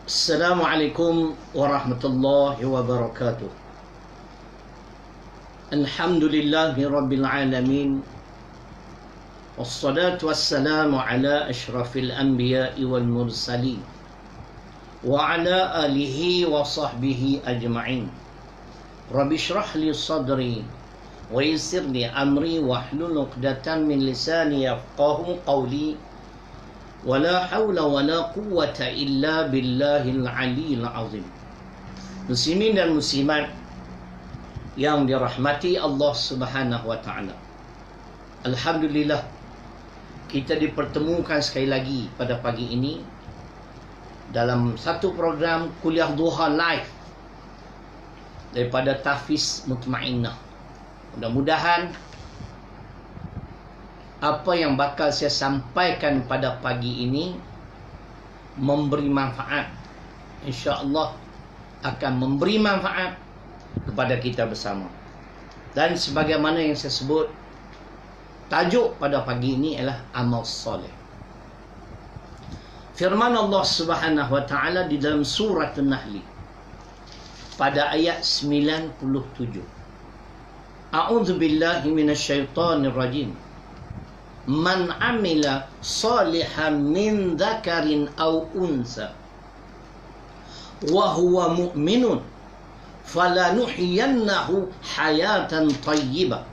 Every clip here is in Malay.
Assalamualaikum warahmatullahi wabarakatuh. Alhamdulillahi rabbil alamin. Wassalatu wassalamu ala ashrafil anbiya'i wal mursalin wa ala alihi wa sahbihi ajma'in. Rabbi shrah li sadri wa yassir li amri wahlul 'uqdatam min lisani yafqahu qawli. Wala hawla wala quwwata illa billahil aliyil azim. Muslimin dan muslimat yang dirahmati Allah Subhanahu wa taala. Alhamdulillah, kita dipertemukan sekali lagi pada pagi ini dalam satu program kuliah duha live daripada Tahfiz Mutmainnah. Mudah-mudahan apa yang bakal saya sampaikan pada pagi ini memberi manfaat. InsyaAllah akan memberi manfaat kepada kita bersama. Dan sebagaimana yang saya sebut, tajuk pada pagi ini adalah amal soleh. Firman Allah Subhanahu wa taala di dalam surah An-Nahl pada ayat 97. A'udzu billahi minasyaitonir rajim. Man amila salihan min dzakarin aw unsa wa huwa mu'minun falanuhyiyannahu hayatan thayyibah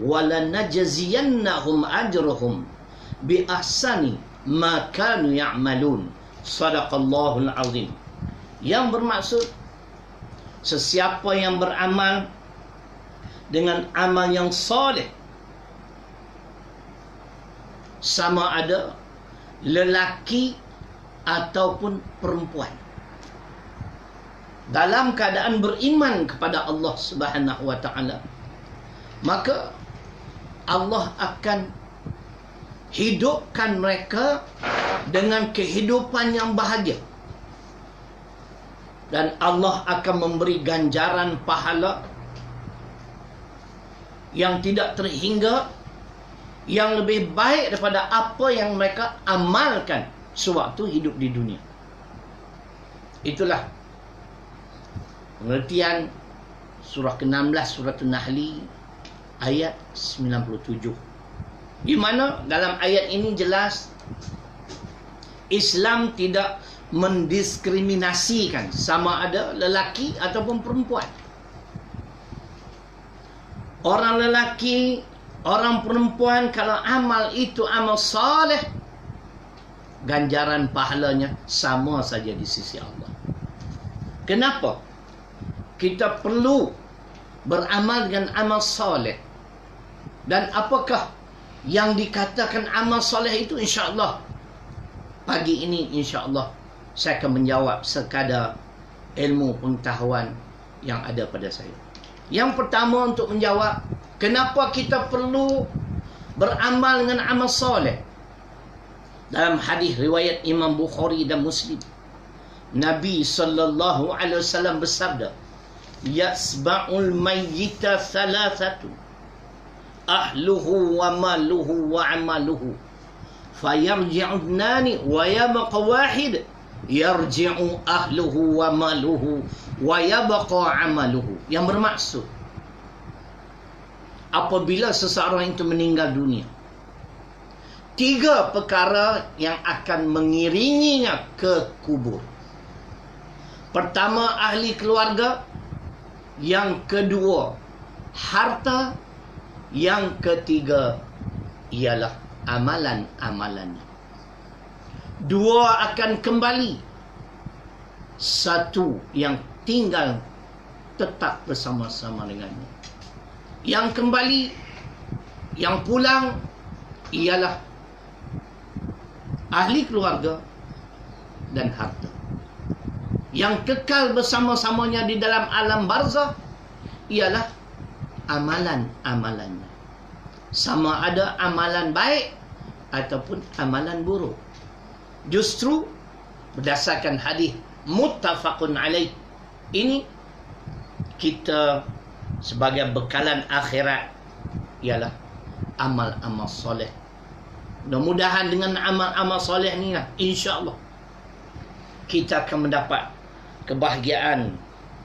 wa lanajziyannahum ajrahum bi ahsani ma kanu ya'malun. Shadaqallahul azim. Yang bermaksud, sesiapa yang beramal dengan amal yang soleh, sama ada lelaki ataupun perempuan, dalam keadaan beriman kepada Allah Subhanahu wa taala, maka Allah akan hidupkan mereka dengan kehidupan yang bahagia, dan Allah akan memberi ganjaran pahala yang tidak terhingga, yang lebih baik daripada apa yang mereka amalkan sewaktu hidup di dunia. Itulah pengertian surah ke-16 surah An-Nahl ayat 97. Di mana dalam ayat ini jelas Islam tidak mendiskriminasikan sama ada lelaki ataupun perempuan. Orang lelaki, orang perempuan, kalau amal itu amal saleh, ganjaran pahalanya sama saja di sisi Allah. Kenapa kita perlu beramal dengan amal saleh? Dan apakah yang dikatakan amal saleh itu? InsyaAllah pagi ini insyaAllah saya akan menjawab sekadar ilmu pengetahuan yang ada pada saya. Yang pertama, untuk menjawab kenapa kita perlu beramal dengan amal soleh, dalam hadis riwayat Imam Bukhari dan Muslim, Nabi sallallahu alaihi wasallam bersabda, yasba'ul mayyita thalathatu ahluhu wa maluhu wa amaluhu fayarji'u ithnani wa yabqa wahid yarji'u ahluhu wa maluhu wa yabqa amaluhu. Yang bermaksud, apabila seseorang itu meninggal dunia, 3 perkara yang akan mengiringinya ke kubur. Pertama, ahli keluarga. Yang kedua, harta. Yang ketiga ialah amalan-amalannya. 2 akan kembali, 1 yang tinggal tetap bersama-sama dengannya. Yang kembali, yang pulang ialah ahli keluarga dan harta. Yang kekal bersama-samanya di dalam alam barzakh ialah amalan-amalannya, sama ada amalan baik ataupun amalan buruk. Justru berdasarkan hadis muttafaqun alaih ini, kita sebagai bekalan akhirat ialah amal-amal soleh. Mudah-mudahan dengan amal-amal soleh ni lah, insya-Allah kita akan mendapat kebahagiaan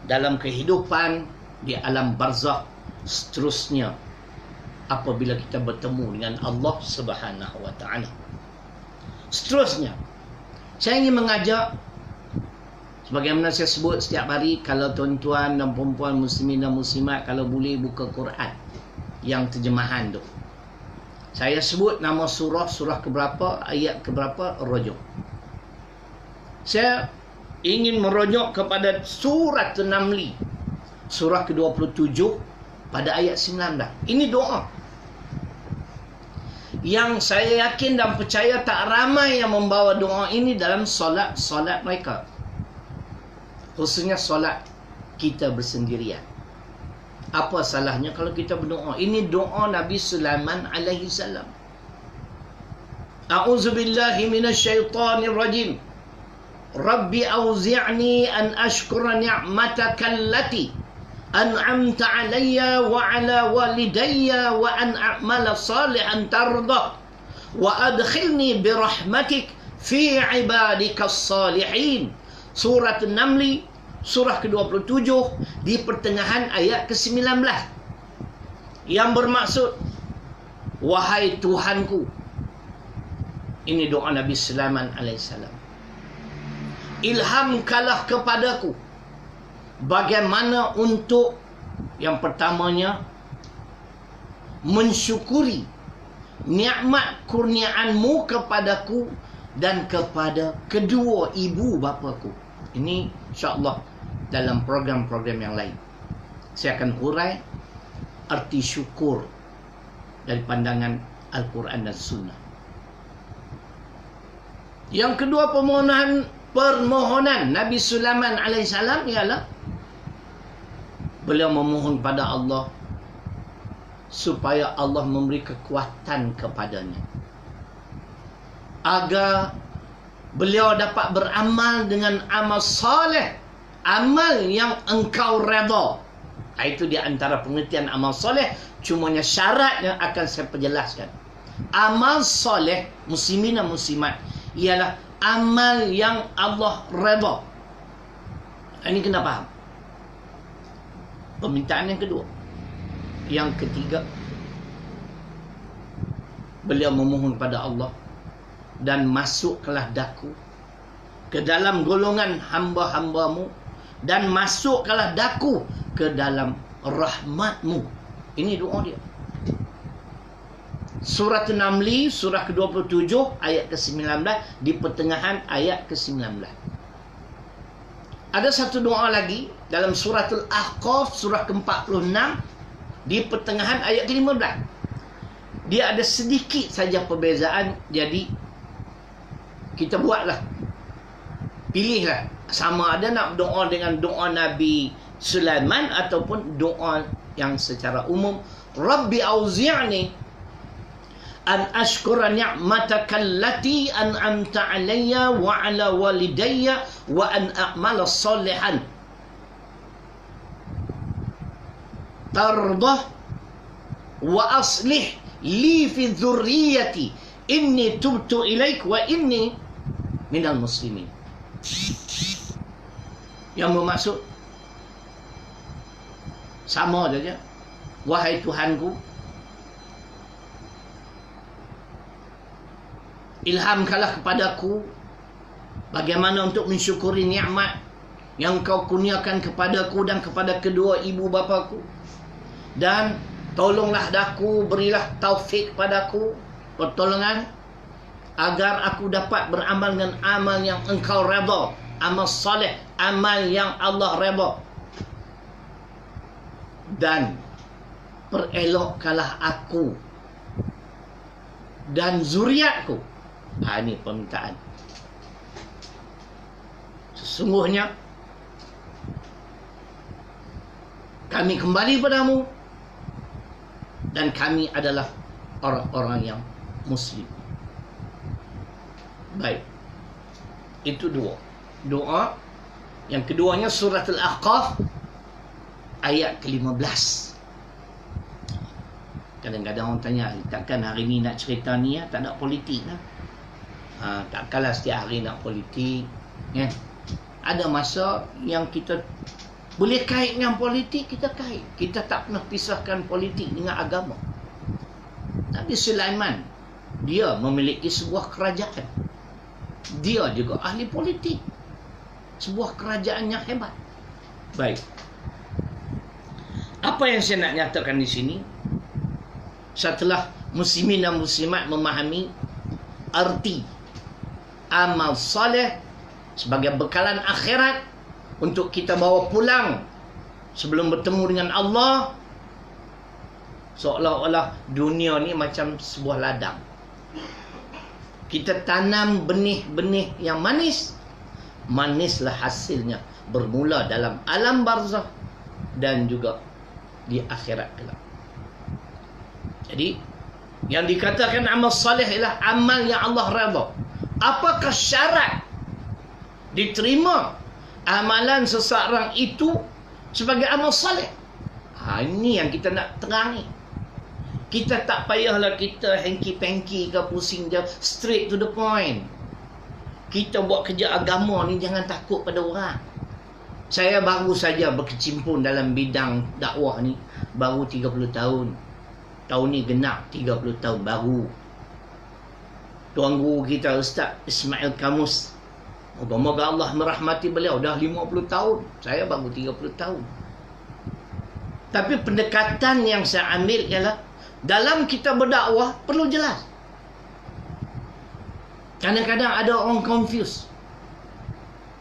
dalam kehidupan di alam barzakh seterusnya apabila kita bertemu dengan Allah Subhanahu wa taala. Seterusnya, saya ingin mengajak, sebagaimana saya sebut setiap hari, kalau tuan-tuan dan perempuan muslimin dan muslimat kalau boleh buka Quran yang terjemahan tu. Saya sebut nama surah keberapa, ayat keberapa, rujuk. Saya ingin merujuk kepada surah An-Naml, surah ke-27 pada ayat 19. Ini doa yang saya yakin dan percaya tak ramai yang membawa doa ini dalam solat mereka, khususnya solat kita bersendirian. Apa salahnya kalau kita berdoa? Ini doa Nabi Sulaiman alaihi salam. A'udzubillahi minasyaitonir rajim. Rabbi auzi'ni an ashkura ni'mataka allati an'amta 'alayya wa 'ala walidayya wa an a'mala salihan tardah wa adkhilni bi rahmatik fi 'ibadikas salihin. Surah An-Naml, surah ke-27 di pertengahan ayat ke-19, yang bermaksud, wahai Tuhanku. Ini doa Nabi Sulaiman alaihissalam. Ilhamkanlah kepadaku bagaimana untuk, yang pertamanya, mensyukuri nikmat kurniaanmu kepadaku dan kepada kedua ibu bapaku. Ini insya-Allah dalam program-program yang lain saya akan urai arti syukur dari pandangan Al-Quran dan Sunnah. Yang kedua, permohonan Nabi Sulaiman alaihissalam ialah beliau memohon pada Allah supaya Allah memberi kekuatan kepadanya agar beliau dapat beramal dengan amal soleh, amal yang engkau redha. Itu di antara pengertian amal soleh, cumanya syaratnya akan saya perjelaskan. Amal soleh muslimin dan muslimat ialah amal yang Allah redha. Ini kena faham. Permintaan yang kedua. Yang ketiga, beliau memohon pada Allah, dan masuklah daku ke dalam golongan hamba-hambamu, dan masuklah daku ke dalam rahmatmu. Ini doa dia. Surah An-Naml, surah ke-27 ayat ke-19, di pertengahan ayat ke-19. Ada satu doa lagi dalam suratul Ahqaf, surah ke-46, di pertengahan ayat ke-15. Dia ada sedikit saja perbezaan, jadi kita buatlah, pilihlah, sama ada nak doa dengan doa Nabi Sulaiman ataupun doa yang secara umum. Rabbi auzi'ni an ashkura ni'mataka allati an'amta 'alayya wa 'ala walidayya wa an a'mala salihan tardah wa aslih li fi dhurriyyati inni tubtu ilaik wa inni minal muslimin. Yang bermaksud sama saja, wahai Tuhanku, ilhamkanlah kepadaku bagaimana untuk mensyukuri nikmat yang kau kurniakan kepadaku dan kepada kedua ibu bapaku, dan tolonglah daku, berilah taufik padaku, pertolongan, agar aku dapat beramal dengan amal yang engkau redha, amal soleh, amal yang Allah redha, dan perelokkanlah aku dan zuriatku. Ini permintaan. Sesungguhnya kami kembali padamu dan kami adalah orang-orang yang muslim. Baik. Itu dua. Doa. Yang keduanya surah Al-Ahqaf ayat ke-15. Kadang-kadang orang tanya, takkan hari ni nak cerita ni tak ada politik lah. Takkanlah setiap hari nak politik. Ya. Ada masa yang kita boleh kait dengan politik, kita kait. Kita tak pernah pisahkan politik dengan agama. Nabi Sulaiman, dia memiliki sebuah kerajaan. Dia juga ahli politik. Sebuah kerajaan yang hebat. Baik. Apa yang saya nak nyatakan di sini? Setelah muslimin dan muslimat memahami arti amal soleh sebagai bekalan akhirat untuk kita bawa pulang sebelum bertemu dengan Allah, seolah-olah dunia ni macam sebuah ladang. Kita tanam benih-benih yang manis, manislah hasilnya bermula dalam alam barzakh dan juga di akhirat kelak. Jadi yang dikatakan amal soleh ialah amal yang Allah redha. Apakah syarat diterima amalan seseorang itu sebagai amal soleh? Ini yang kita nak terangi. Kita tak payahlah kita hengki-pengki ke pusing dia, straight to the point. Kita buat kerja agama ni jangan takut pada orang. Saya baru saja berkecimpung dalam bidang dakwah ni baru 30 tahun. Tahun ni genap 30 tahun baru. Tuan guru kita Ustaz Ismail Kamus, moga-moga Allah merahmati beliau, dah 50 tahun. Saya baru 30 tahun. Tapi pendekatan yang saya ambil ialah dalam kita berdakwah perlu jelas. Kadang-kadang ada orang confuse.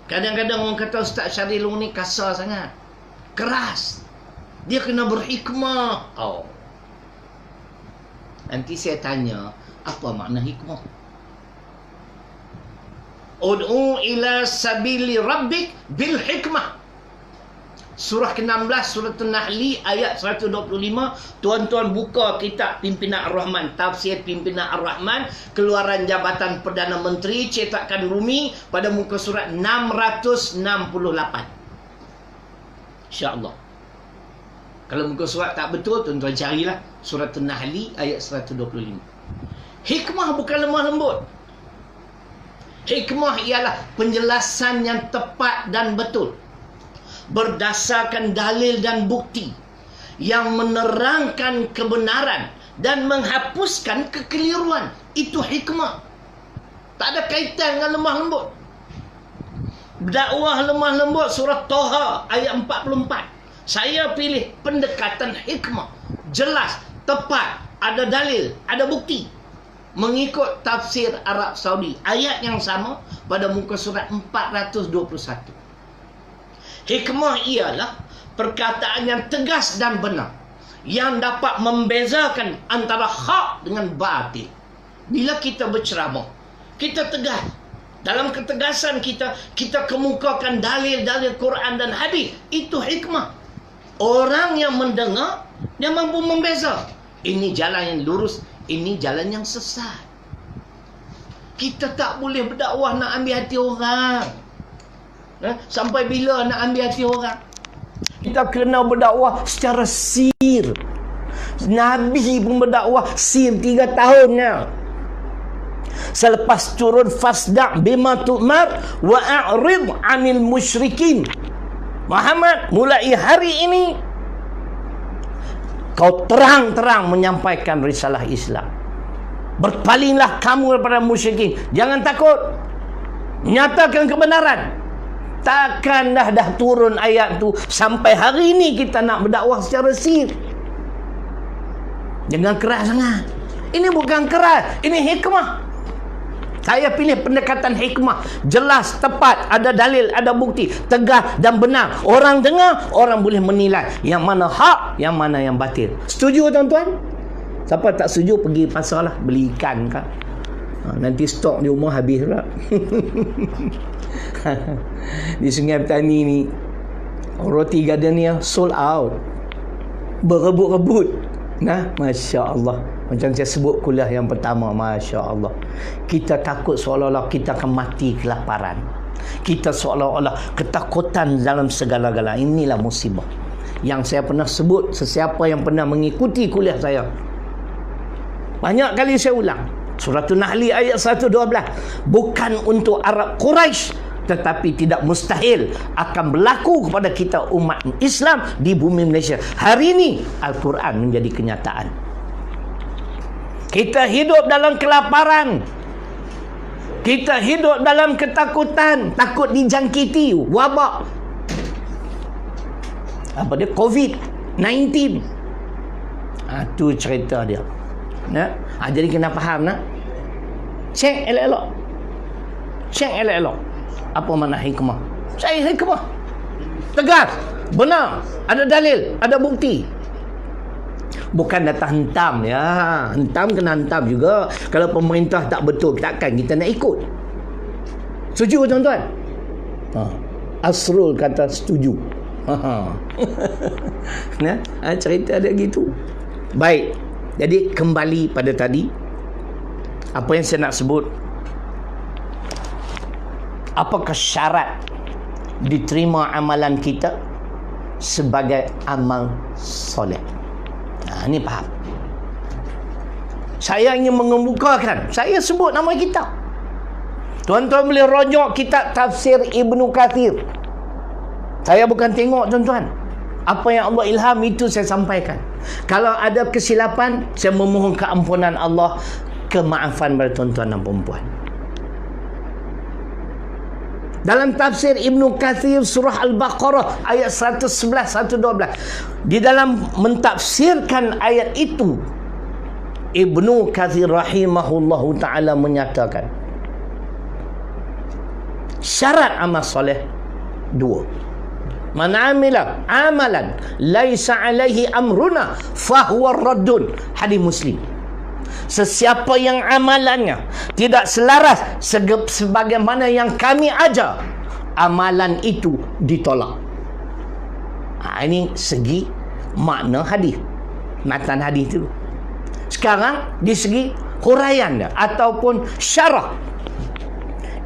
Kadang-kadang orang kata Ustaz Syarilung ni kasar sangat, keras. Dia kena berhikmah. Nanti saya tanya, apa makna hikmah? Ud'u ila sabili rabbik bil hikmah. Surah ke-16 surah An-Nahl ayat 125. Tuan-tuan buka kitab Pimpinan Ar-Rahman, tafsir Pimpinan Ar-Rahman, keluaran Jabatan Perdana Menteri, cetakan Rumi, pada muka surat 668. InsyaAllah. Kalau muka surat tak betul, tuan-tuan carilah surah An-Nahl ayat 125. Hikmah bukan lemah lembut. Hikmah ialah penjelasan yang tepat dan betul, berdasarkan dalil dan bukti yang menerangkan kebenaran dan menghapuskan kekeliruan. Itu hikmah. Tak ada kaitan dengan lemah lembut. Dakwah lemah lembut surah Toha ayat 44. Saya pilih pendekatan hikmah, jelas, tepat, ada dalil, ada bukti, mengikut tafsir Arab Saudi ayat yang sama pada muka surat 421. Hikmah ialah perkataan yang tegas dan benar, yang dapat membezakan antara hak dengan batil. Bila kita berceramah, kita tegas. Dalam ketegasan kita, kita kemukakan dalil-dalil Quran dan hadis. Itu hikmah. Orang yang mendengar, dia mampu membeza. Ini jalan yang lurus, ini jalan yang sesat. Kita tak boleh berdakwah nak ambil hati orang. Sampai bila nak ambil hati orang? Kita kena berdakwah secara sir. Nabi pun berdakwah sir 3 tahunnya. Selepas turun fasda' bima tu'mar wa a'rid 'anil musyrikin. Muhammad, mulai hari ini kau terang-terang menyampaikan risalah Islam. Berpalinglah kamu daripada musyrikin. Jangan takut. Nyatakan kebenaran. Takkan dah turun ayat tu sampai hari ini kita nak berdakwah secara sir. Jangan keras sangat. Ini bukan keras, ini hikmah. Saya pilih pendekatan hikmah, jelas, tepat, ada dalil, ada bukti, tegas dan benar. Orang dengar, orang boleh menilai yang mana hak, yang mana yang batil. Setuju tuan-tuan? Siapa tak setuju pergi pasar lah, beli ikan kan. Nanti stok di rumah habis pula. Di Sungai Petani ni, roti Gardenia sold out, berebut-rebut. Nah, Masya Allah. Macam saya sebut kuliah yang pertama, Masya Allah. Kita takut seolah-olah kita akan mati kelaparan. Kita seolah-olah ketakutan dalam segala-galanya. Inilah musibah yang saya pernah sebut. Sesiapa yang pernah mengikuti kuliah saya, banyak kali saya ulang. Surah An-Nahl ayat 112. Bukan untuk Arab Quraisy, tetapi tidak mustahil akan berlaku kepada kita umat Islam di bumi Malaysia. Hari ini Al-Quran menjadi kenyataan. Kita hidup dalam kelaparan, kita hidup dalam ketakutan, takut dijangkiti wabak apa dia, COVID-19. Tu cerita dia. Jadi kena faham nak. Cek elok-elok. Cek elok-elok. Apa makna hikmah? Saya hikmah. Tegas, benar, ada dalil, ada bukti. Bukan datang hentam ya. Hentam kena hentam juga. Kalau pemerintah tak betul, takkan kita nak ikut. Setuju tuan-tuan? Asrul kata setuju. Cerita dia gitu. Baik. Jadi kembali pada tadi, apa yang saya nak sebut, apakah syarat diterima amalan kita sebagai amal soleh? Ini faham. Saya ingin mengemukakan, saya sebut nama kitab. Tuan-tuan boleh rojok kitab tafsir Ibnu Kathir. Saya bukan tengok tuan-tuan. Apa yang Allah ilham itu saya sampaikan. Kalau ada kesilapan, saya memohon keampunan Allah, kemaafan pada tuan-tuan dan perempuan. Dalam tafsir Ibnu Kathir surah Al-Baqarah ayat 111 112, di dalam mentafsirkan ayat itu, Ibnu Kathir rahimahullahu ta'ala menyatakan syarat amal soleh dua. Man amila amalan laisa alaihi amruna fahuwa raddun. Hadis Muslim. Sesiapa yang amalannya tidak selaras sebagaimana yang kami ajar, amalan itu ditolak. Ini segi makna hadis, matan hadis itu. Sekarang di segi huraian dia ataupun syarah.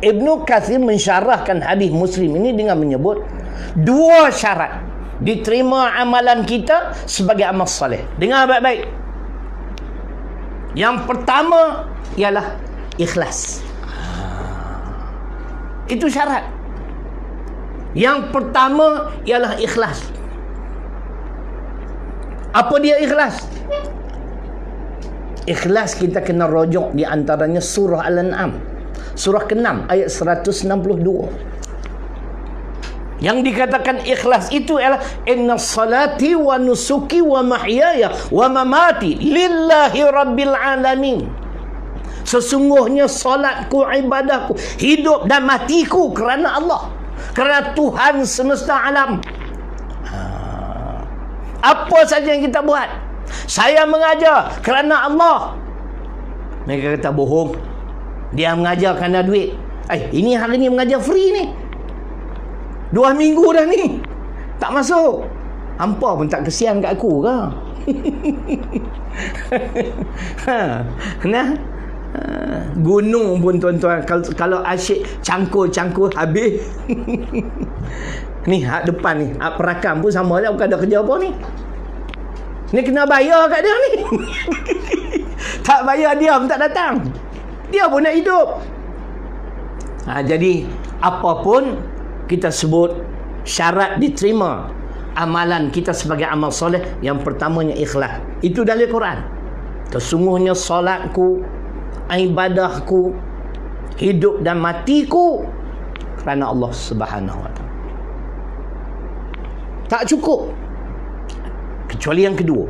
Ibnu Kathir mensyarahkan hadis Muslim ini dengan menyebut dua syarat diterima amalan kita sebagai amal soleh. Dengar baik-baik. Yang pertama ialah ikhlas. Itu syarat. Yang pertama ialah ikhlas. Apa dia ikhlas? Ikhlas kita kena rojok di antaranya surah Al-An'am, surah ke-6 ayat 162. Yang dikatakan ikhlas itu ialah inna salati wa nusuki wa mahyaya wa mamati lillahi rabbil alamin. Sesungguhnya salatku, ibadahku, hidup dan matiku kerana Allah, kerana Tuhan semesta alam. Apa saja yang kita buat, saya mengajar kerana Allah. Mereka kata bohong, dia mengajar kerana duit. Ini hari ni mengajar free ni, 2 minggu dah ni tak masuk. Hampa pun tak kesian kat aku ke? Gunung pun tuan-tuan, kalau asyik cangkur-cangkur habis. Ni hak depan ni, hak perakam pun sama lah, bukan ada kerja apa ni. Ni kena bayar kat dia ni. Tak bayar diam tak datang. Dia pun nak hidup. Jadi apapun kita sebut syarat diterima amalan kita sebagai amal soleh, yang pertamanya ikhlas. Itu dalil Quran. Sesungguhnya solatku, ibadahku, hidup dan matiku kerana Allah Subhanahu wa ta'ala. Tak cukup, kecuali yang kedua.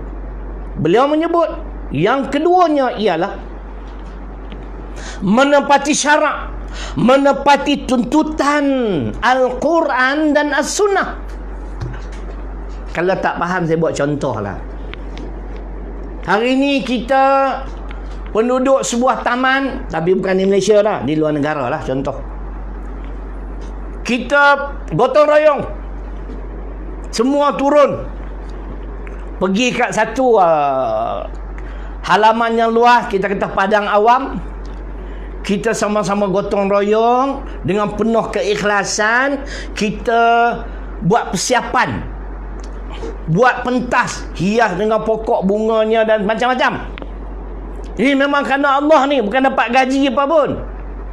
Beliau menyebut yang keduanya ialah menepati syarak, menepati tuntutan Al-Quran dan As-Sunnah. Kalau tak faham, saya buat contoh lah. Hari ini kita penduduk sebuah taman, tapi bukan di Malaysia lah, di luar negara lah contoh. Kita gotong royong, semua turun, pergi kat satu halaman yang luas, kita kata padang awam. Kita sama-sama gotong royong dengan penuh keikhlasan. Kita buat persiapan, buat pentas, hias dengan pokok bunganya dan macam-macam. Ini memang kerana Allah ni, bukan dapat gaji apa pun,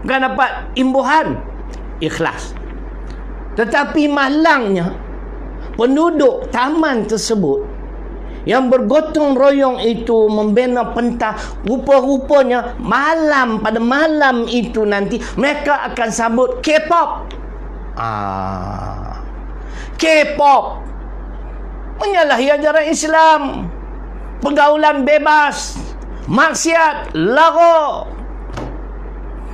bukan dapat imbuhan. Ikhlas. Tetapi malangnya, penduduk taman tersebut yang bergotong royong itu membina pentas, rupa-rupanya pada malam itu nanti mereka akan sambut K-pop. K-pop menyalahi ajaran Islam, pergaulan bebas, maksiat, lara.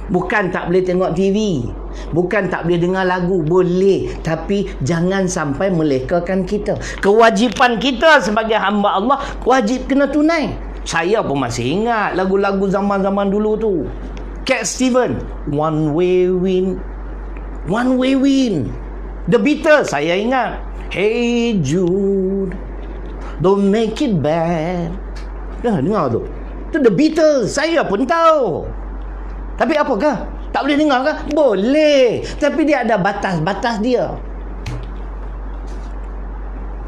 Bukan tak boleh tengok TV, bukan tak boleh dengar lagu, boleh, tapi jangan sampai melekakan kita. Kewajipan kita sebagai hamba Allah wajib kena tunai. Saya pun masih ingat lagu-lagu zaman-zaman dulu tu. Cat Stevens, One Way Wind, One Way Wind. The Beatles, saya ingat. Hey Jude, don't make it bad. Dah dengar tu. Tu The Beatles, saya pun tahu. Tapi apakah? Tak boleh dengar kah? Boleh. Tapi dia ada batas-batas dia.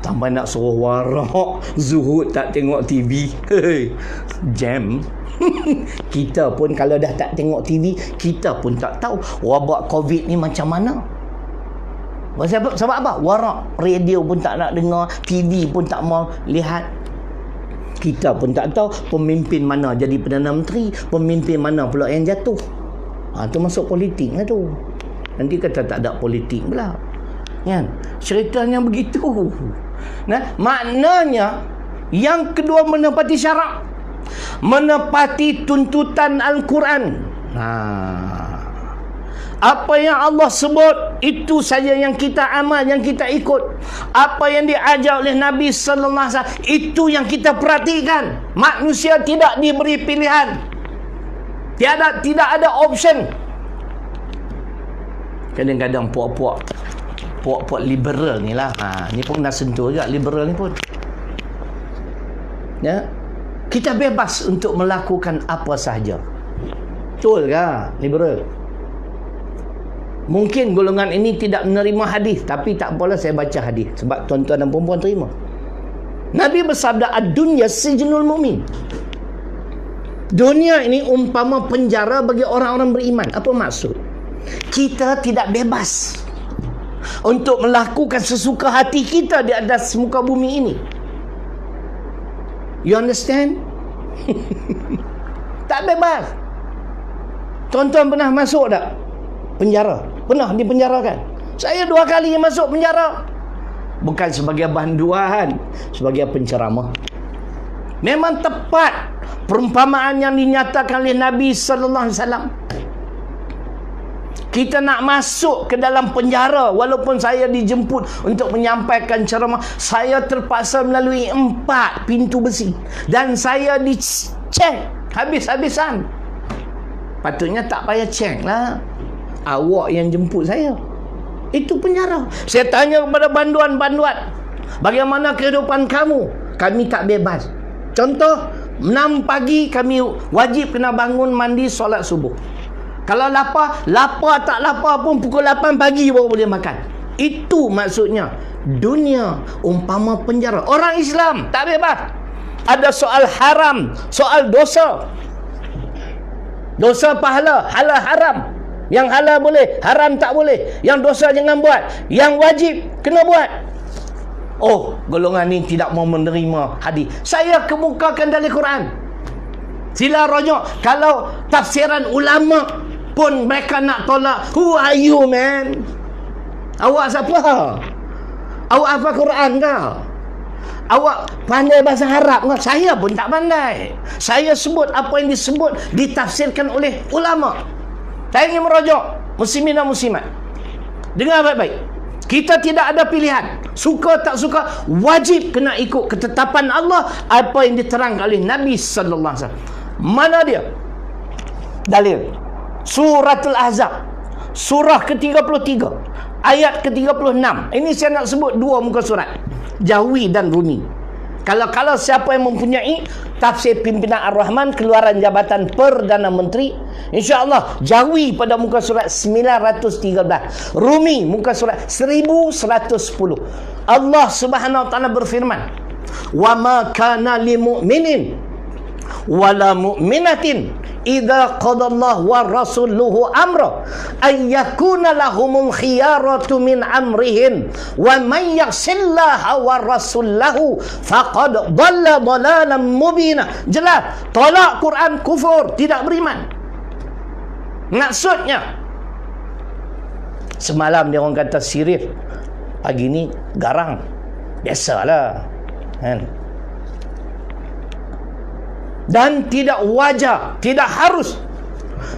Tambah nak suruh warak, zuhud tak tengok TV. Jam. Kita pun kalau dah tak tengok TV, kita pun tak tahu wabak COVID ni macam mana. Sebab apa? Warak, radio pun tak nak dengar, TV pun tak mau lihat. Kita pun tak tahu pemimpin mana jadi Perdana Menteri, pemimpin mana pula yang jatuh. Tu masuk politik lah tu. Nanti kata tak ada politik pula. Kan? Ceritanya begitu. Nah, maknanya yang kedua menepati syarak, menepati tuntutan Al-Quran. Apa yang Allah sebut, itu saja yang kita amal, yang kita ikut. Apa yang diajar oleh Nabi sallallahu alaihi wasallam, itu yang kita perhatikan. Manusia tidak diberi pilihan. Tidak ada option. Kadang-kadang puak-puak liberal ni lah. Ni pun dah sentuh juga liberal ni pun. Ya. Kita bebas untuk melakukan apa sahaja. Betul ke liberal? Mungkin golongan ini tidak menerima hadis, tapi tak apalah, saya baca hadis sebab tuan-tuan dan puan-puan terima. Nabi bersabda, ad-dunya sijnul mu'min. Dunia ini umpama penjara bagi orang-orang beriman. Apa maksud? Kita tidak bebas untuk melakukan sesuka hati kita di atas muka bumi ini. You understand? Tak bebas. Tuan-tuan pernah masuk tak penjara? Pernah dipenjarakan? Saya 2 kali masuk penjara. Bukan sebagai banduan, sebagai penceramah. Memang tepat perumpamaan yang dinyatakan oleh Nabi sallallahu alaihi wasallam. Kita nak masuk ke dalam penjara, walaupun saya dijemput untuk menyampaikan ceramah, saya terpaksa melalui 4 pintu besi dan saya dicek habis-habisan. Patutnya tak payah cek lah, awak yang jemput saya. Itu penjara. Saya tanya kepada banduan-banduan, bagaimana kehidupan kamu? Kami tak bebas. Contoh, 6 pagi kami wajib kena bangun, mandi, solat subuh. Kalau lapar tak lapar pun pukul 8 pagi baru boleh makan. Itu maksudnya dunia umpama penjara. Orang Islam tak bebas. Ada soal haram, soal dosa. Dosa pahala, halal haram. Yang halal boleh, haram tak boleh. Yang dosa jangan buat, yang wajib kena buat. Oh, golongan ini tidak mau menerima hadis. Saya kemukakan dari Quran. Sila rojok. Kalau tafsiran ulama pun mereka nak tolak. Who are you, man? Awak siapa? Awak hafal Quran ke? Awak pandai bahasa Arab ke? Saya pun tak pandai. Saya sebut apa yang disebut, ditafsirkan oleh ulama. Saya ingin merojok muslimin dan muslimat. Dengar baik-baik. Kita tidak ada pilihan. Suka tak suka, wajib kena ikut ketetapan Allah, apa yang diterangkan oleh Nabi sallallahu alaihi wasallam. Mana dia? Dalil. Suratul Ahzab, surah ke-33, ayat ke-36. Ini saya nak sebut 2 muka surat, Jawi dan Rumi. Kalau siapa yang mempunyai tafsir pimpinan Ar-Rahman, keluaran jabatan Perdana Menteri, insya-Allah Jawi pada muka surat 913, Rumi muka surat 1110. Allah Subhanahu wa taala berfirman, "Wa ma kana lil mu'minin wala mu'minatin idza qadallahu wa rasuluhu amra ay yakuna lahumul khiyaratu min amrihim wa may yasillaha wa rasulahu faqad dhalla dhalalan mubina. Jelas, tolak Quran kufur, tidak beriman. Maksudnya, semalam dia orang kata sirif, pagi ni garang. Biasalah, kan? Dan tidak wajar, tidak harus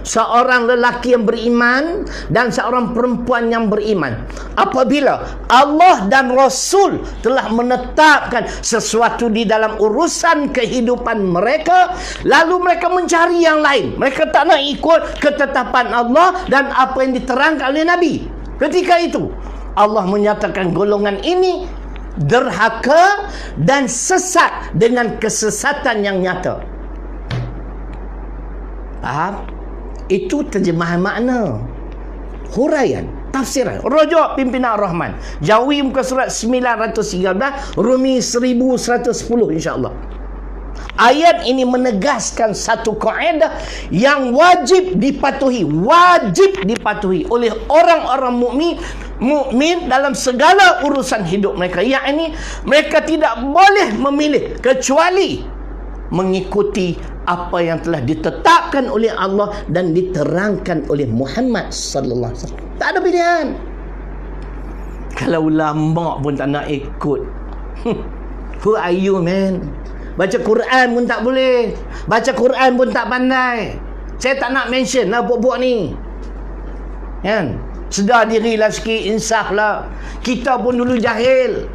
seorang lelaki yang beriman dan seorang perempuan yang beriman, apabila Allah dan Rasul telah menetapkan sesuatu di dalam urusan kehidupan mereka, lalu mereka mencari yang lain, mereka tak nak ikut ketetapan Allah dan apa yang diterangkan oleh Nabi, ketika itu Allah menyatakan golongan ini derhaka dan sesat dengan kesesatan yang nyata. Faham? Itu terjemahan makna, huraian, tafsiran. Rujuk Pimpinan Ar-Rahman, Jawi muka surat 913, Rumi 1110 insya-Allah. Ayat ini menegaskan satu kaedah yang wajib dipatuhi oleh orang-orang mukmin dalam segala urusan hidup mereka, yakni mereka tidak boleh memilih kecuali mengikuti apa yang telah ditetapkan oleh Allah dan diterangkan oleh Muhammad sallallahu alaihi wasallam. Tak ada pilihan. Kalau ulama pun tak nak ikut, who are you, man? Baca Quran pun tak boleh, baca Quran pun tak pandai. Saya tak nak mention lah buat-buat ni, kan? Sedar dirilah sikit, insaf lah. Kita pun dulu jahil.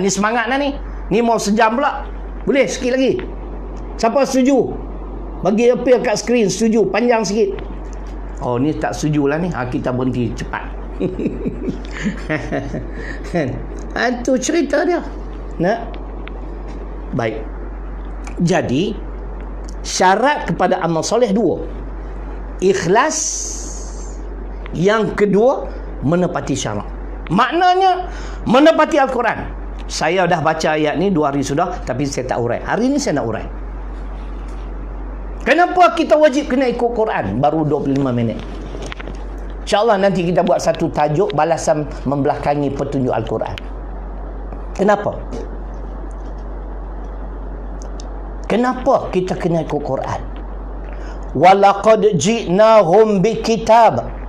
Ni semangat lah ni. Ni mau sejam pula. Boleh sikit lagi? Siapa setuju? Bagi appeal kat skrin, setuju, panjang sikit. Oh, ni tak setuju lah ni. Kita berhenti cepat. Itu cerita dia. Baik. Jadi, syarat kepada amal soleh dua. Ikhlas. Yang kedua, menepati syarat. Maknanya, menepati Al-Quran. Saya dah baca ayat ni 2 hari sudah, tapi saya tak urai. Hari ni saya nak urai. Kenapa kita wajib kena ikut Quran? Baru 25 minit. InsyaAllah nanti kita buat satu tajuk, balasan membelakangi petunjuk Al-Quran. Kenapa? Kenapa kita kena ikut Quran? Walaqad ji'nahum bikitab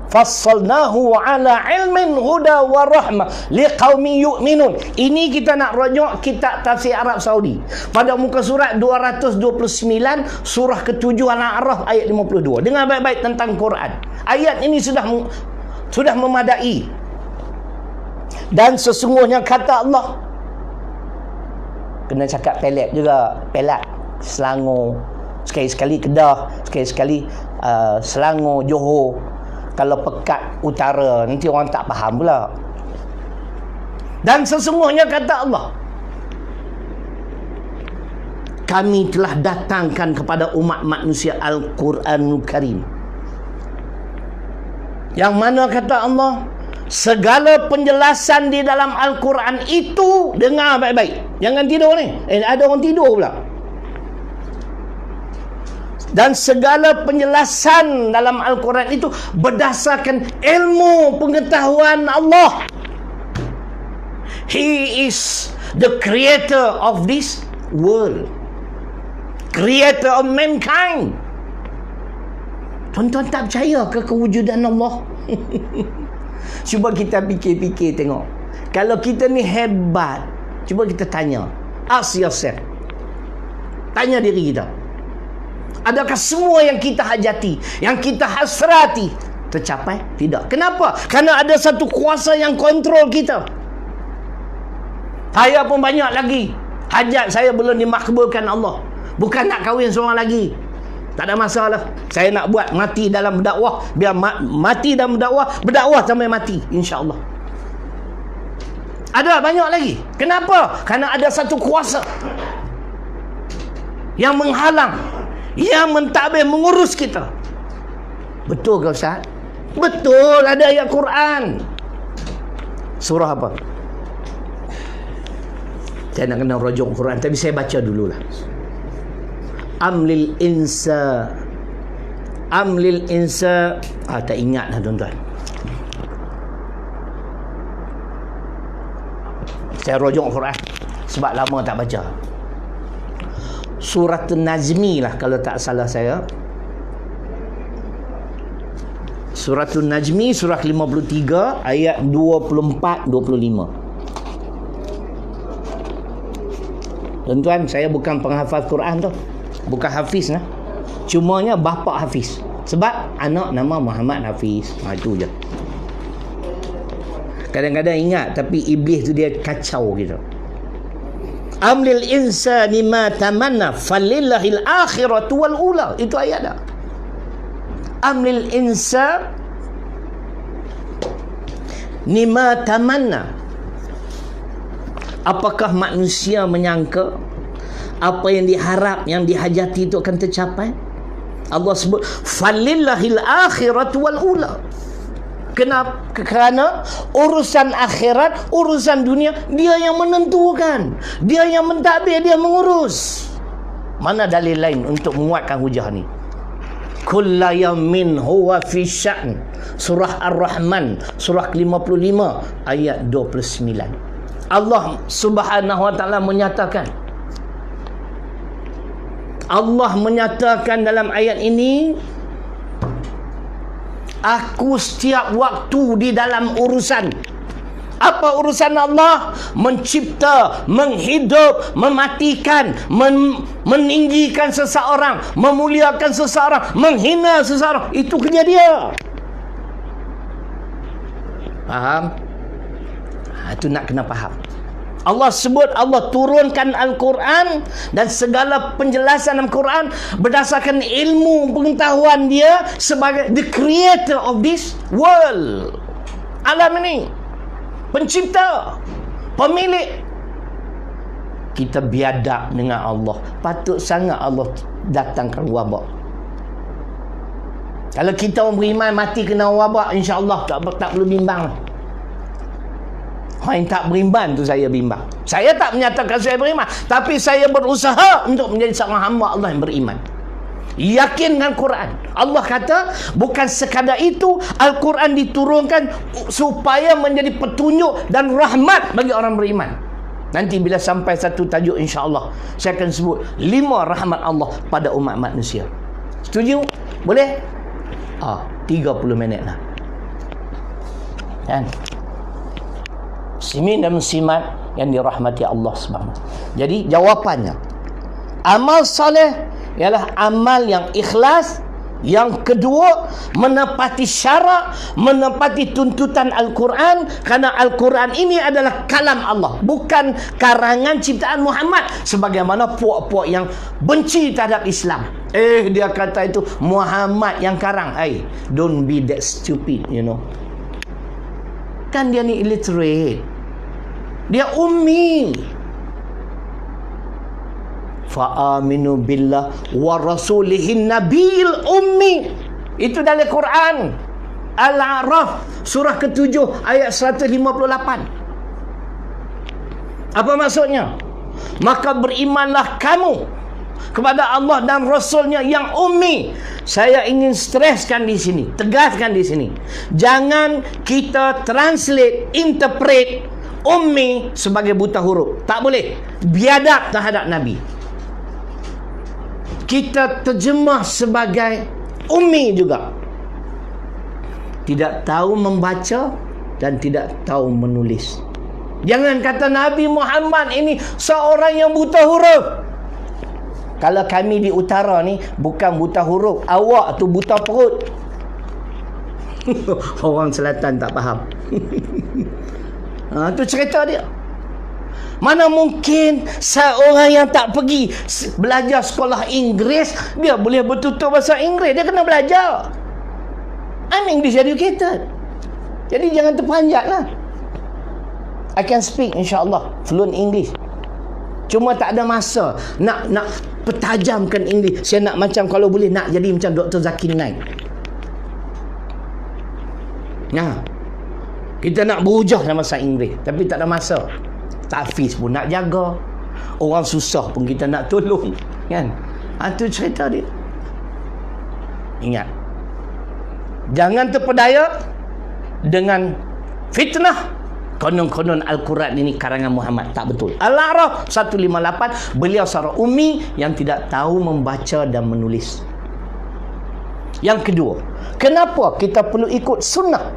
fassalnahu ala ilmin huda wa rahmah liqaumin yu'minun. Ini kita nak rujuk kitab tafsir Arab Saudi pada muka surat 229, surah ke-7 Al-A'raf ayat 52. Dengar baik-baik tentang Quran. Ayat ini sudah memadai. Dan sesungguhnya kata Allah, kena cakap pelet juga, pelat, Selangor, sekali-sekali Kedah, sekali-sekali Selangor, Johor. Kalau Pekat Utara, nanti orang tak faham pula. Dan sesungguhnya kata Allah, kami telah datangkan kepada umat manusia Al-Quranul Karim, yang mana kata Allah, segala penjelasan di dalam Al-Quran itu, dengar baik-baik, jangan tidur ni. Ada orang tidur pula. Dan segala penjelasan dalam Al-Quran itu berdasarkan ilmu pengetahuan Allah. He is the creator of this world, creator of mankind. Tuan-tuan tak percaya ke kewujudan Allah? Cuba kita fikir-fikir tengok. Kalau kita ni hebat, cuba kita tanya, ask yourself, tanya diri kita, adakah semua yang kita hajati, yang kita hasrati tercapai? Tidak. Kenapa? Kerana ada satu kuasa yang kontrol kita. Saya pun banyak lagi hajat saya belum dimakbulkan Allah. Bukan nak kahwin seorang lagi, tak ada masalah. Saya nak buat mati dalam berdakwah, biar mati dalam berdakwah sampai mati, insya-Allah. Ada banyak lagi. Kenapa? Kerana ada satu kuasa yang menghalang, yang mentadbir, mengurus kita. Betul ke Ustaz? Betul, ada ayat Quran. Surah apa? Saya nak kena rujuk Quran, tapi saya baca dululah. Amlil insa tak ingat dah tuan-tuan. Saya rujuk Quran sebab lama tak baca. Surah An-Najmi lah kalau tak salah saya. Surah An-Najmi surah 53 ayat 24-25. Tuan-tuan, saya bukan penghafal Quran tu. Bukan hafiz lah. Cumanya bapa hafiz. Sebab anak nama Muhammad Hafiz. Itu je. Kadang-kadang ingat, tapi iblis tu dia kacau gitu. Amlil insani ma tamanna falillahil akhiratu wal ula. Itu ayat dah. Amlil insan nima tamanna. Apakah manusia menyangka apa yang diharap, yang dihajati itu akan tercapai? Allah sebut falillahil akhiratu wal ula. Kenapa? Kerana urusan akhirat, urusan dunia, dia yang menentukan, dia yang mentadbir, dia mengurus. Mana dalil lain untuk menguatkan hujah ni? Kulla yawmin huwa fi sya'n. Surah Ar-Rahman surah 55 ayat 29. Allah Subhanahu wa taala menyatakan, Allah menyatakan dalam ayat ini, aku setiap waktu di dalam urusan. Apa urusan Allah? Mencipta, menghidup, mematikan, meninggikan seseorang, memuliakan seseorang, menghina seseorang. Itu kerja dia. Faham? Itu nak kena faham. Allah sebut, Allah turunkan Al-Quran dan segala penjelasan Al-Quran berdasarkan ilmu pengetahuan dia sebagai the creator of this world. Alam ini, pencipta, pemilik. Kita biadab dengan Allah. Patut sangat Allah datangkan wabak. Kalau kita orang beriman mati kena wabak, insya-Allah tak perlu bimbang. Yang tak beriman tu saya bimbang. Saya tak menyatakan saya beriman, tapi saya berusaha untuk menjadi seorang hamba Allah yang beriman. Yakin dengan Quran. Allah kata bukan sekadar itu, Al-Quran diturunkan supaya menjadi petunjuk dan rahmat bagi orang beriman. Nanti bila sampai satu tajuk, insya-Allah saya akan sebut 5 rahmat Allah pada umat manusia. Setuju? Boleh? 30 minit lah. Kan? Muslimin dan muslimat yang dirahmati Allah SWT. Jadi jawapannya, amal soleh ialah amal yang ikhlas. Yang kedua, menepati syarak, menepati tuntutan Al-Quran. Kerana Al-Quran ini adalah kalam Allah, bukan karangan ciptaan Muhammad. Sebagaimana puak-puak yang benci terhadap Islam, dia kata itu Muhammad yang karang. Don't be that stupid, you know. Kan dia ni illiterate, dia ummi. Fa'aminu billah wa rasulihin nabil ummi. Itu dalam Quran Al-A'raf surah ke-7 ayat 158. Apa maksudnya? Maka berimanlah kamu kepada Allah dan Rasulnya yang ummi. Saya ingin streskan di sini, tegaskan di sini, jangan kita translate, interpret ummi sebagai buta huruf. Tak boleh. Biadab terhadap Nabi. Kita terjemah sebagai ummi juga. Tidak tahu membaca dan tidak tahu menulis. Jangan kata Nabi Muhammad ini seorang yang buta huruf. Kalau kami di utara ni bukan buta huruf, awak tu buta perut. Orang selatan tak faham. Itu cerita dia. Mana mungkin seorang yang tak pergi belajar sekolah Inggeris, dia boleh bertutur bahasa Inggeris. Dia kena belajar. I'm English educated. Jadi jangan terpanjat lah. I can speak insyaAllah fluent English. Cuma tak ada masa nak pertajamkan English. Saya nak macam, kalau boleh nak jadi macam Dr. Zakir Naik. Kita nak berhujah dalam bahasa Inggeris, tapi tak ada masa. Tahfiz pun nak jaga, orang susah pun kita nak tolong, kan? Itu cerita dia. Ingat, jangan terpedaya dengan fitnah konon-konon Al-Quran ini karangan Muhammad. Tak betul. Al-A'raf 158, beliau seorang ummi yang tidak tahu membaca dan menulis. Yang kedua, kenapa kita perlu ikut sunnah?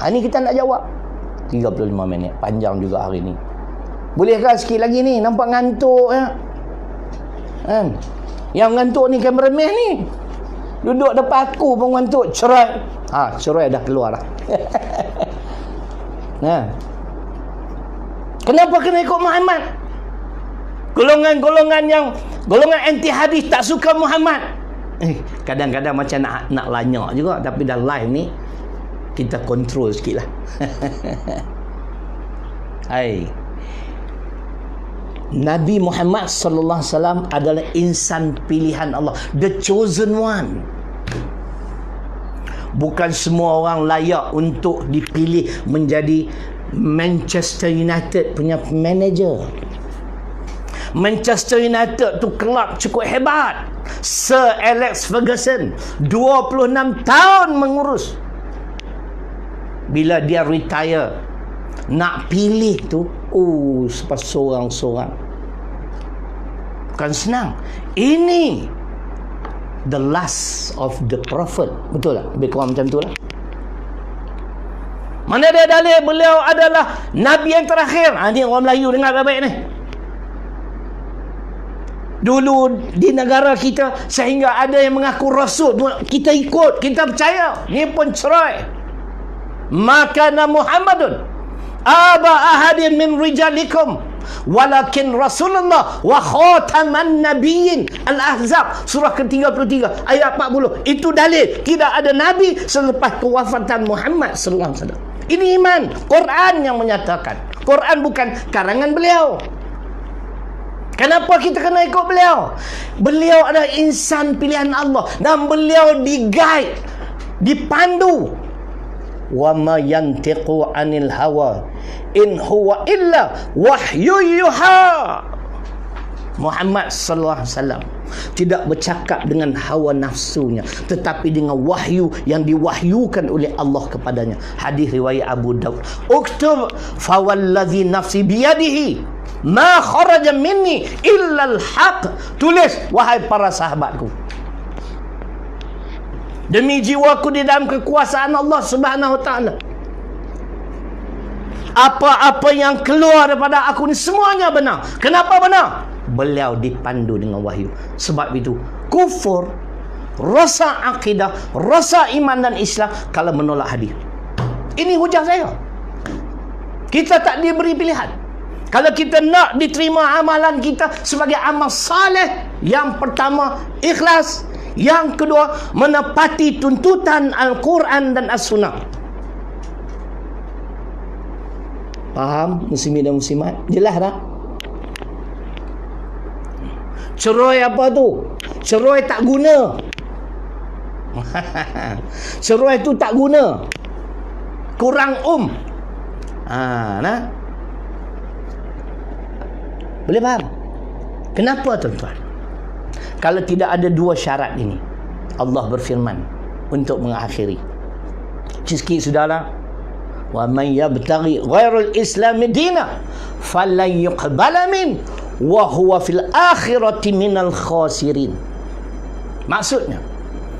Ini kita nak jawab. 35 minit, panjang juga hari ni. Bolehkah sikit lagi ni? Nampak ngantuk ya? Kan? Yang ngantuk ni kameraman ni. Duduk depan aku pun ngantuk. Cerai. Cerai dah keluar dah. Nah. Kenapa kena ikut Muhammad? Golongan anti hadis tak suka Muhammad. Kadang-kadang macam nak lanyak juga, tapi dalam live ni kita kontrol sikit lah. Hai, Nabi Muhammad sallallahu alaihi wasallam adalah insan pilihan Allah, the chosen one. Bukan semua orang layak untuk dipilih menjadi Manchester United punya manager. Manchester United tu kelab cukup hebat. Sir Alex Ferguson 26 tahun mengurus. Bila dia retire, nak pilih tu sebab seorang-seorang. Bukan senang. Ini the last of the prophet. Betul tak? Lebih kurang macam tu lah. Mana ada dalil beliau adalah Nabi yang terakhir. Ni orang Melayu dengar baik-baik ni. Dulu di negara kita sehingga ada yang mengaku Rasul, kita ikut, kita percaya. Ni pun cerai. Makana Muhammadun aba ahadin min rijalikum walakin Rasulullah wa khataman nabiyyin. Al-Ahzab surah ke-33 ayat 40. Itu dalil tidak ada nabi selepas kewafatan Muhammad sallallahu alaihi wasallam. Ini iman, Quran yang menyatakan. Quran bukan karangan beliau. Kenapa kita kena ikut beliau? Beliau adalah insan pilihan Allah dan beliau di-guide, dipandu. Wa ma yantiqu 'anil hawa in huwa illa wahyu yuha. Muhammad sallallahu alaihi wasallam tidak bercakap dengan hawa nafsunya, tetapi dengan wahyu yang diwahyukan oleh Allah kepadanya. Hadis riwayat Abu Daud. Uktub fawallazi nafsi biyadihi ma kharaja minni illa al-haq. Tulis, wahai para sahabatku, demi jiwaku di dalam kekuasaan Allah Subhanahu wa taala, apa-apa yang keluar daripada aku ni semuanya benar. Kenapa benar? Beliau dipandu dengan wahyu. Sebab itu kufur, rasa akidah, rasa iman dan Islam kalau menolak hadis. Ini hujah saya. Kita tak diberi pilihan. Kalau kita nak diterima amalan kita sebagai amal saleh, yang pertama ikhlas, yang kedua menepati tuntutan Al-Quran dan As-Sunnah. Faham muslimin dan muslimat? Jelas tak? Cerai apa tu? Cerai tak guna. Cerai tu tak guna. Kurang nah. Boleh faham? Kenapa tuan-tuan? Kalau tidak ada dua syarat ini, Allah berfirman untuk mengakhiri. Sikit sudahlah. Wa man yabtaghi ghairul islami dina falan yuqbala min wa huwa fil akhirati minal khasirin. Maksudnya,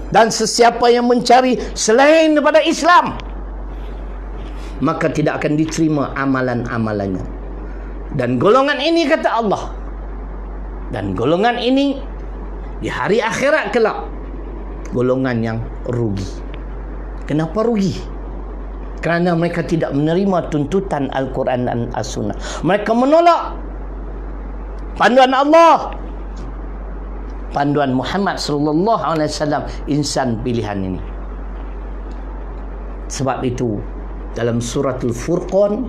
dan sesiapa yang mencari selain daripada Islam, maka tidak akan diterima amalan-amalannya. Dan golongan ini, kata Allah, dan golongan ini di hari akhirat kelak, golongan yang rugi. Kenapa rugi? Kerana mereka tidak menerima tuntutan Al-Quran dan As-Sunnah. Mereka menolak panduan Allah, panduan Muhammad sallallahu alaihi wasallam, insan pilihan ini. Sebab itu dalam suratul Furqan,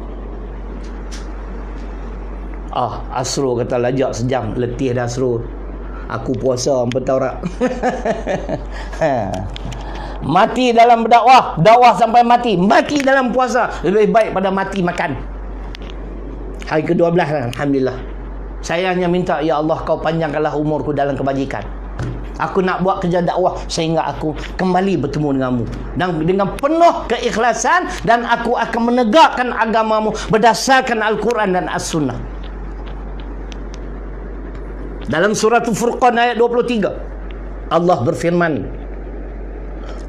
Asro kata lajak sejam, letih dah Asro. Aku puasa 4 tahun. Mati dalam berdakwah, dakwah sampai mati dalam puasa lebih baik pada mati makan. Hari ke-12 alhamdulillah. Saya hanya minta, ya Allah, kau panjangkanlah umurku dalam kebajikan. Aku nak buat kerja dakwah sehingga aku kembali bertemu denganmu. Dan dengan penuh keikhlasan, dan aku akan menegakkan agamamu berdasarkan Al-Quran dan As-Sunnah. Dalam surah Furqan ayat 23, Allah berfirman,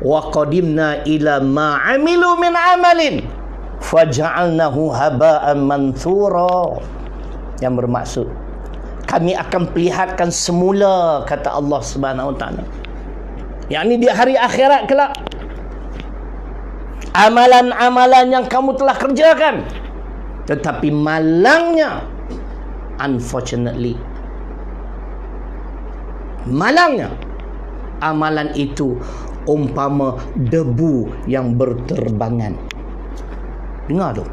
wa qadimna ila ma amilu min amalin faja'alnahu haba'an manthura. Yang bermaksud, kami akan perlihatkan semula, kata Allah Subhanahu Wa Taala, yakni di hari akhirat kelak, amalan-amalan yang kamu telah kerjakan, tetapi malangnya, unfortunately, malangnya amalan itu umpama debu yang berterbangan. Dengar tu,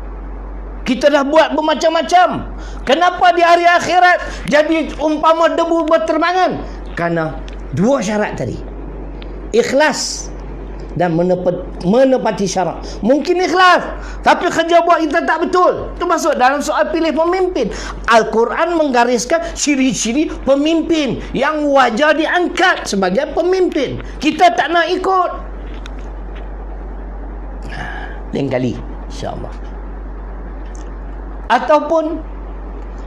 kita dah buat bermacam-macam. Kenapa di hari akhirat jadi umpama debu berterbangan? Karena dua syarat tadi, ikhlas dan menepati syarat. Mungkin ikhlas, tapi kerja buat kita tak betul. Itu masuk dalam soal pilih pemimpin. Al-Quran menggariskan ciri-ciri pemimpin yang wajar diangkat sebagai pemimpin. Kita tak nak ikut. Lain kali, insyaAllah. Ataupun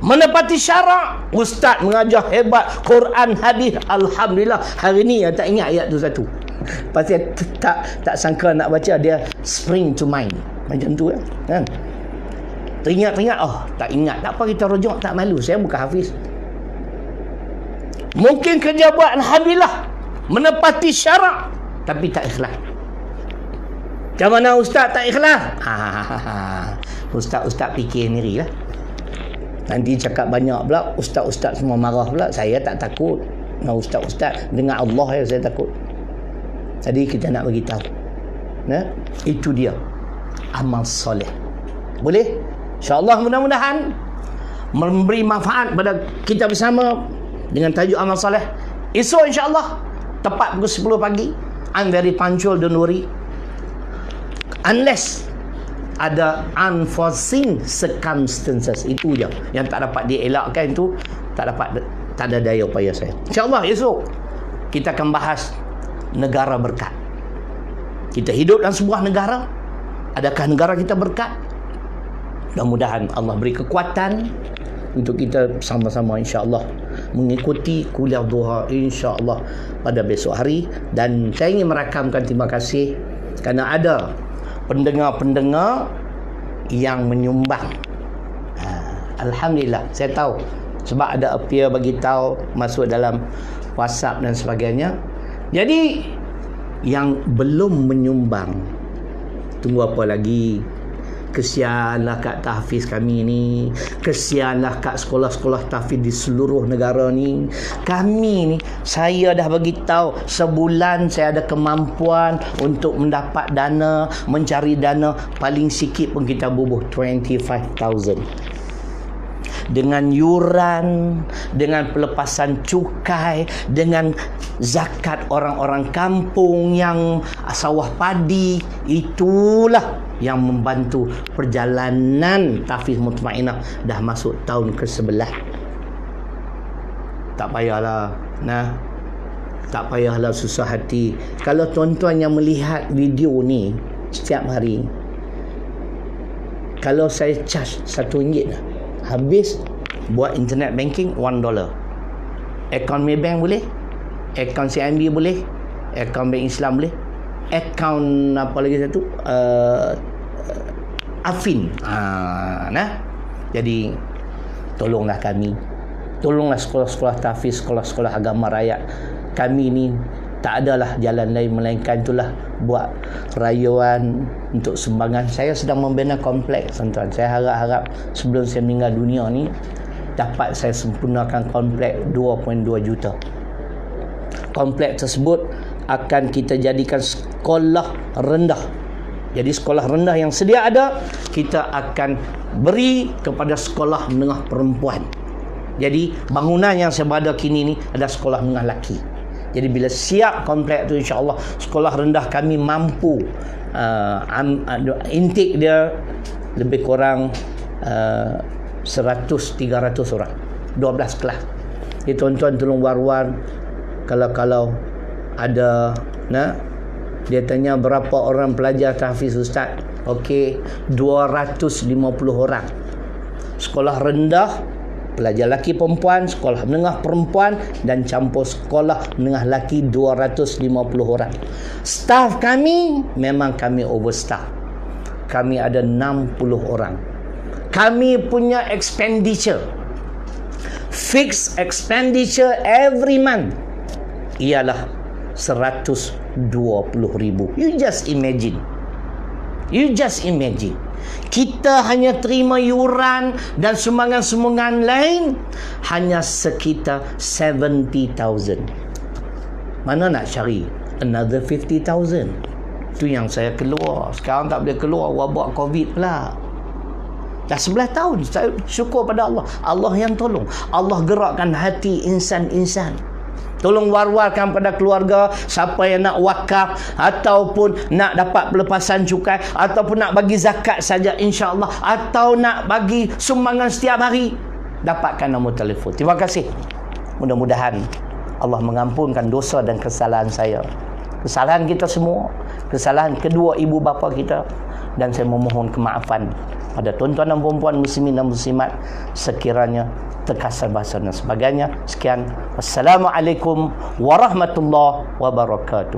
menepati syarak. Ustaz mengajar hebat, Quran, hadis, alhamdulillah. Hari ni tak ingat ayat tu satu. Pasal tak sangka nak baca, dia spring to mind. Macam tu kan. Teringat-teringat, oh tak ingat. Tak apa, kita rujuk, tak malu. Saya bukan hafiz. Mungkin kerja buat alhamdulillah, menepati syarak, tapi tak ikhlas. Macam mana ustaz tak ikhlas? Ustaz-ustaz fikir sendiri lah. Nanti cakap banyak pula, ustaz-ustaz semua marah pula. Saya tak takut. Nah, ustaz-ustaz, dengan Allah saya takut. Jadi kita nak bagi tahu. Nah, itu dia amal soleh. Boleh? InsyaAllah mudah-mudahan memberi manfaat pada kita bersama dengan tajuk amal soleh. Esok insyaAllah tepat pukul 10 pagi. I'm very punctual, don't worry. Unless ada unforeseen circumstances, itu je yang tak dapat dielakkan. Itu tak ada daya upaya saya. InsyaAllah esok kita akan bahas negara berkat. Kita hidup dalam sebuah negara. Adakah negara kita berkat? Mudah-mudahan Allah beri kekuatan untuk kita sama-sama insyaAllah mengikuti kuliah duha insyaAllah pada besok hari. Dan saya ingin merakamkan terima kasih kerana ada pendengar-pendengar yang menyumbang. Alhamdulillah, saya tahu sebab ada appear bagi tahu masuk dalam WhatsApp dan sebagainya. Jadi yang belum menyumbang, tunggu apa lagi? Kesianlah kat tahfiz kami ni, kesianlah kat sekolah-sekolah tahfiz di seluruh negara ni. Kami ni, saya dah bagi tahu sebulan saya ada kemampuan untuk mendapat dana, mencari dana paling sikit pun kita bubuh 25,000. Dengan yuran, dengan pelepasan cukai, dengan zakat orang-orang kampung yang sawah padi, itulah yang membantu perjalanan tahfiz mutmainah dah masuk tahun ke-11. Tak payahlah, tak payahlah susah hati. Kalau tuan-tuan yang melihat video ni setiap hari, kalau saya charge RM1 lah, habis buat internet banking $1. Akaun Maybank boleh, akaun CIMB boleh, akaun Bank Islam boleh, akaun apa lagi satu, Afin. Jadi tolonglah kami, tolonglah sekolah-sekolah tahfiz, sekolah-sekolah agama rakyat. Kami ni tak adalah jalan lain melainkan itulah buat rayuan untuk sumbangan. Saya sedang membina kompleks, tuan-tuan. Saya harap-harap sebelum saya meninggal dunia ni dapat saya sempurnakan kompleks 2.2 juta. Kompleks tersebut akan kita jadikan sekolah rendah. Jadi sekolah rendah yang sedia ada, kita akan beri kepada sekolah menengah perempuan. Jadi bangunan yang saya berada kini ni ada sekolah menengah lelaki. Jadi bila siap kompleks tu, insyaAllah sekolah rendah kami mampu intake dia lebih kurang 100-300 orang, 12 kelas. Jadi tuan-tuan tolong war-war Kalau ada dia tanya berapa orang pelajar tahfiz ustaz. Okey, 250 orang. Sekolah rendah pelajar lelaki perempuan, sekolah menengah perempuan dan campur sekolah menengah lelaki 250 orang. Staff kami memang kami overstaff. Kami ada 60 orang. Kami punya expenditure, fixed expenditure every month ialah 120,000. You just imagine. Kita hanya terima yuran dan sumbangan-sumbangan lain hanya sekitar 70,000. Mana nak cari another 50,000? Itu yang saya keluar. Sekarang tak boleh keluar, wabak COVID pula. Dah 11 tahun. Saya syukur pada Allah. Allah yang tolong. Allah gerakkan hati insan-insan. Tolong war-warkan pada keluarga, siapa yang nak wakaf ataupun nak dapat pelepasan cukai ataupun nak bagi zakat saja insya-Allah atau nak bagi sumbangan setiap hari, dapatkan nombor telefon. Terima kasih. Mudah-mudahan Allah mengampunkan dosa dan kesalahan saya. Kesalahan kita semua, kesalahan kedua ibu bapa kita, dan saya memohon kemaafan pada tuan-tuan dan puan-puan muslimin dan muslimat sekiranya terkasar bahasa dan sebagainya. Sekian. Wassalamualaikum warahmatullahi wabarakatuh.